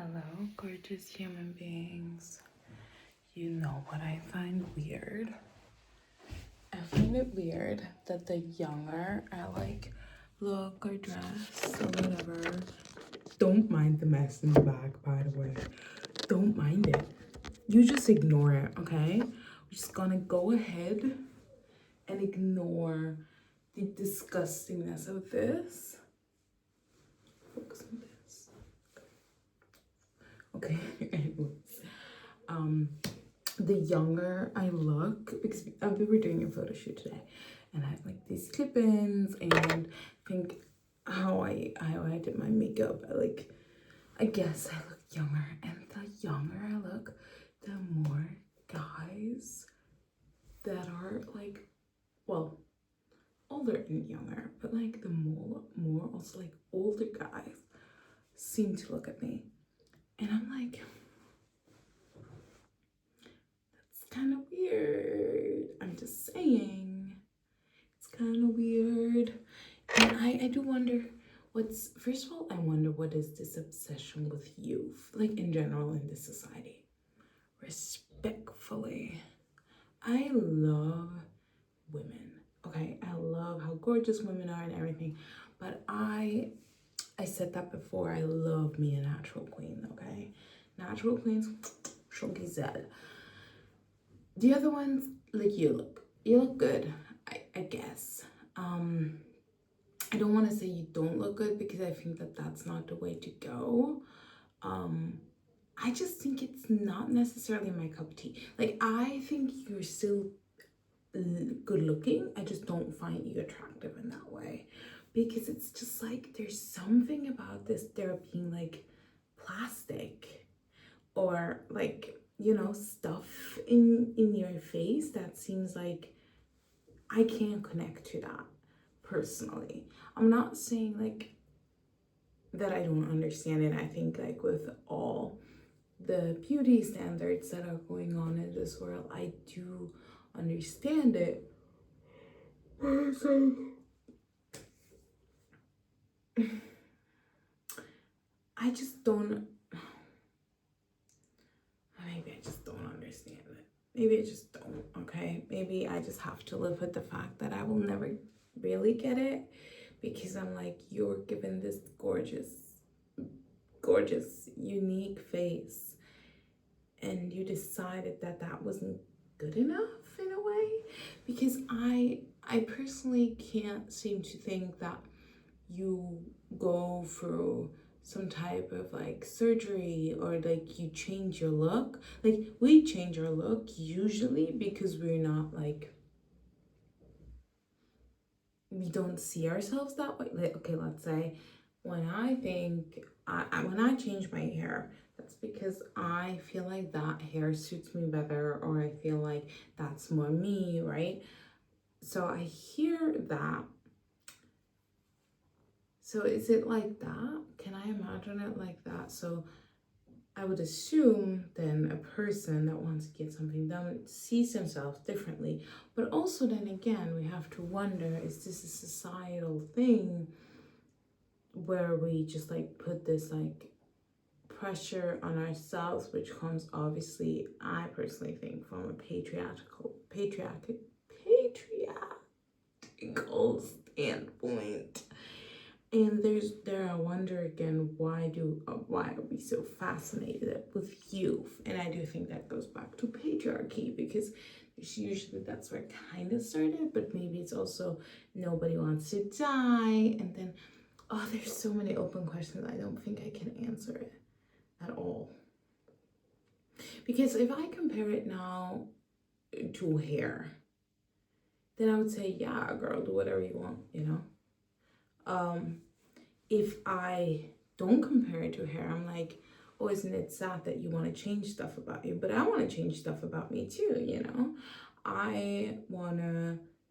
Hello, gorgeous human beings. You know what I find weird? I find it weird that the younger I look or dress or whatever. Don't mind the mess in the back, by the way. Don't mind it. You just ignore it, okay? We're just gonna go ahead and ignore the disgustingness of this. Focus on this. Okay, anyways. The younger I look, because we were doing a photo shoot today, and I had like these clip-ins, and I think how I did my makeup, I guess I look younger, and the younger I look, the more guys that are like, well, older and younger, but like the more also like older guys seem to look at me, and I'm like, kind of weird. I'm just saying. It's kind of weird. And I do wonder first of all, I wonder what is this obsession with youth, like in general in this society. Respectfully, I love women, okay? I love how gorgeous women are and everything, but I said that before, I love me a natural queen, okay? Natural queens, Shunky said. The other ones, like you look good, I guess. I don't want to say you don't look good because I think that that's not the way to go. I just think it's not necessarily my cup of tea. Like, I think you're still good looking. I just don't find you attractive in that way because it's just like there's something about this there being like plastic or like, you know, stuff in your face that seems like I can't connect to that personally. I'm not saying like that I don't understand it. I think like with all the beauty standards that are going on in this world, I do understand it. So I just don't, maybe I just don't understand it. Maybe I just don't, okay? Maybe I just have to live with the fact that I will never really get it because I'm like, you're given this gorgeous, unique face and you decided that that wasn't good enough in a way because I personally can't seem to think that you go through some type of like surgery or like you change your look. Like we change our look usually because we're not like, we don't see ourselves that way. Like, okay, let's say when I think when I change my hair, that's because I feel like that hair suits me better or I feel like that's more me, right? So I hear that. So is it like that? Can I imagine it like that? So I would assume then a person that wants to get something done sees themselves differently. But also then again, we have to wonder, is this a societal thing where we just like put this like pressure on ourselves, which comes obviously, I personally think, from a patriarchal standpoint. And I wonder again, why are we so fascinated with youth? And I do think that goes back to patriarchy because usually that's where it kind of started, but maybe it's also nobody wants to die. And then, oh, there's so many open questions. I don't think I can answer it at all. Because if I compare it now to hair, then I would say, yeah, girl, do whatever you want, you know? If I don't compare it to hair, I'm like, oh, isn't it sad that you want to change stuff about you? But I want to change stuff about me too, you know?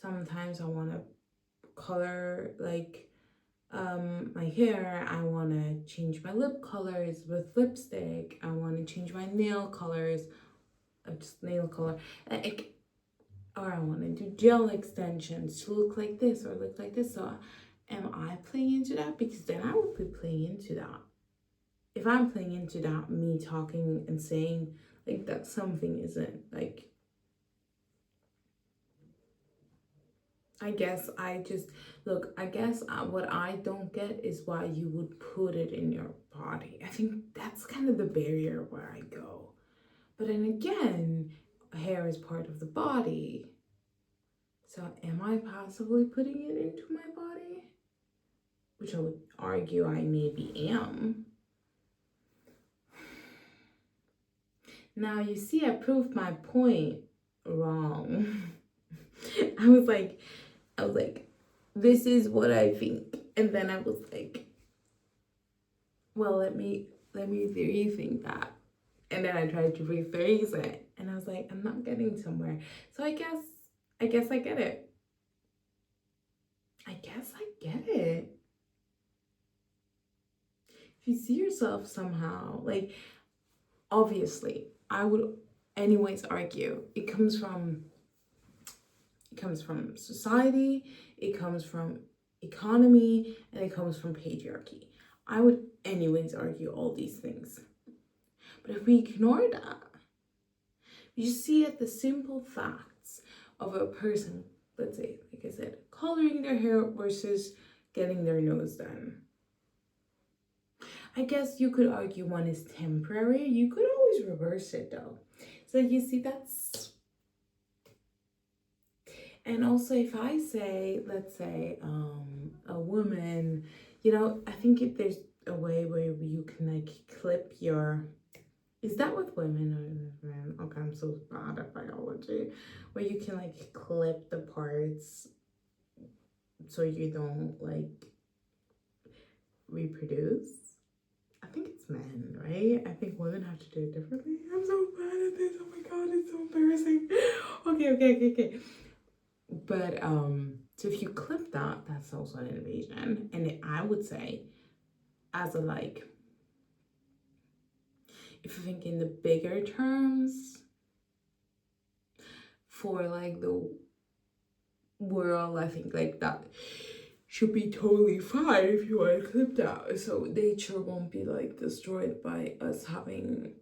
Sometimes I want to color like my hair. I want to change my lip colors with lipstick. I want to change my nail colors, just nail color. Like, or I want to do gel extensions to look like this or look like this. So am I playing into that? Because then I would be playing into that. if I'm playing into that, me talking and saying like that something isn't like, I guess I just look. I guess what I don't get is why you would put it in your body. I think that's kind of the barrier where I go. But then again, hair is part of the body. So am I possibly putting it into my body? Which I would argue I maybe am. Now you see, I proved my point wrong. I was like, this is what I think. And then I was like, well, let me rethink that. And then I tried to rephrase it. And I was like, I'm not getting somewhere. So I guess I get it. I guess I get it. If you see yourself somehow, like, obviously, I would anyways argue it comes from society, it comes from economy, and it comes from patriarchy. I would anyways argue all these things. But if we ignore that, you see at the simple facts of a person, let's say, like I said, coloring their hair versus getting their nose done. I guess you could argue one is temporary. You could always reverse it though. So you see, that's... And also if I say, let's say, a woman, you know, I think if there's a way where you can like clip your... Is that with women or with men? Okay, I'm so bad at biology. Where you can like clip the parts so you don't like reproduce. I think it's men, right? I think women have to do it differently. I'm so bad at this. Oh my god, it's so embarrassing. Okay. But so if you clip that, that's also an invasion. And I would say, as a like, if you think in the bigger terms, for like the world, I think like that should be totally fine if you want to clip that. So nature won't be like destroyed by us having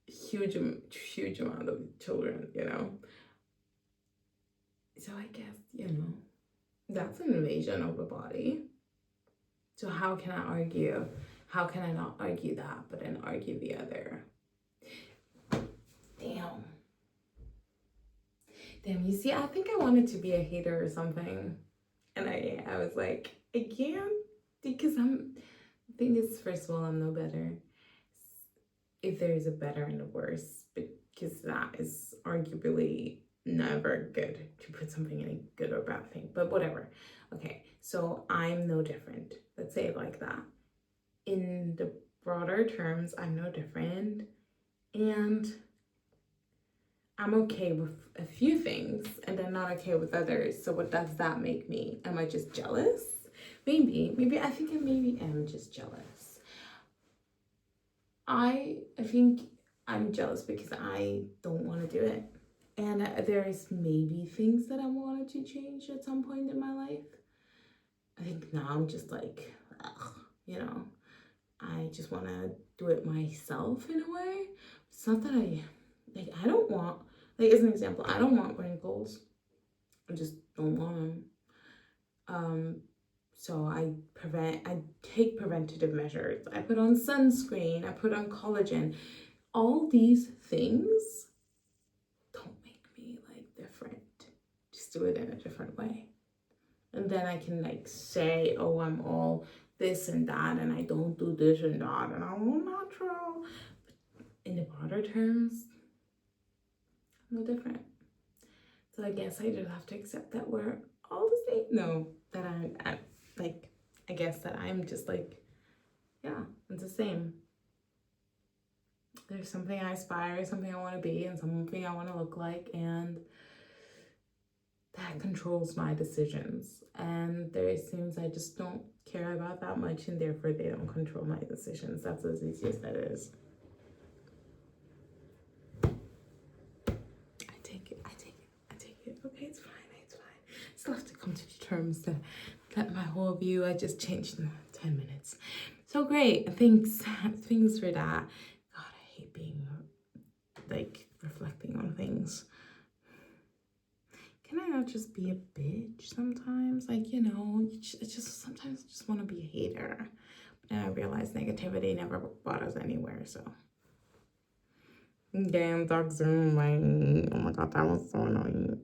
huge amount of children, you know. So I guess, you know, that's an invasion of the body. So how can I argue? How can I not argue that, but then argue the other? Damn, you see, I think I wanted to be a hater or something. And I was like, I can't, because the thing is, first of all, I'm no better. If there is a better and a worse, because that is arguably never good to put something in a good or bad thing, but whatever. Okay, so I'm no different. Let's say it like that. In the broader terms, I'm no different. And I'm okay with a few things and then not okay with others. So what does that make me? Am I just jealous? Maybe I think I maybe am just jealous. I think I'm jealous because I don't want to do it. And there's maybe things that I wanted to change at some point in my life. I think now I'm just like, ugh, you know, I just want to do it myself in a way. It's not that I don't want, like as an example, I don't want wrinkles. I just don't want them. So I take preventative measures. I put on sunscreen, I put on collagen. All these things don't make me like different. Just do it in a different way. And then I can like say, oh, I'm all this and that, and I don't do this and that, and I'm all natural. But in the broader terms, no different. So I guess I just have to accept that we're all the same. No, that I like, I guess that I'm just like, yeah, it's the same. There's something I aspire, something I want to be, and something I want to look like, and that controls my decisions. And there seems I just don't care about that much, and therefore they don't control my decisions. That's as easy as that is. I take it. Okay, it's fine. Still have to come to the terms that my whole view, I just changed in 10 minutes. So great. Thanks. Thanks for that. God, I hate being like reflecting on things. Can I not just be a bitch sometimes? Like, you know, it's just sometimes I just want to be a hater. But then I realize negativity never brought us anywhere, so. Damn, talk soon. Like, oh my god, that was so annoying.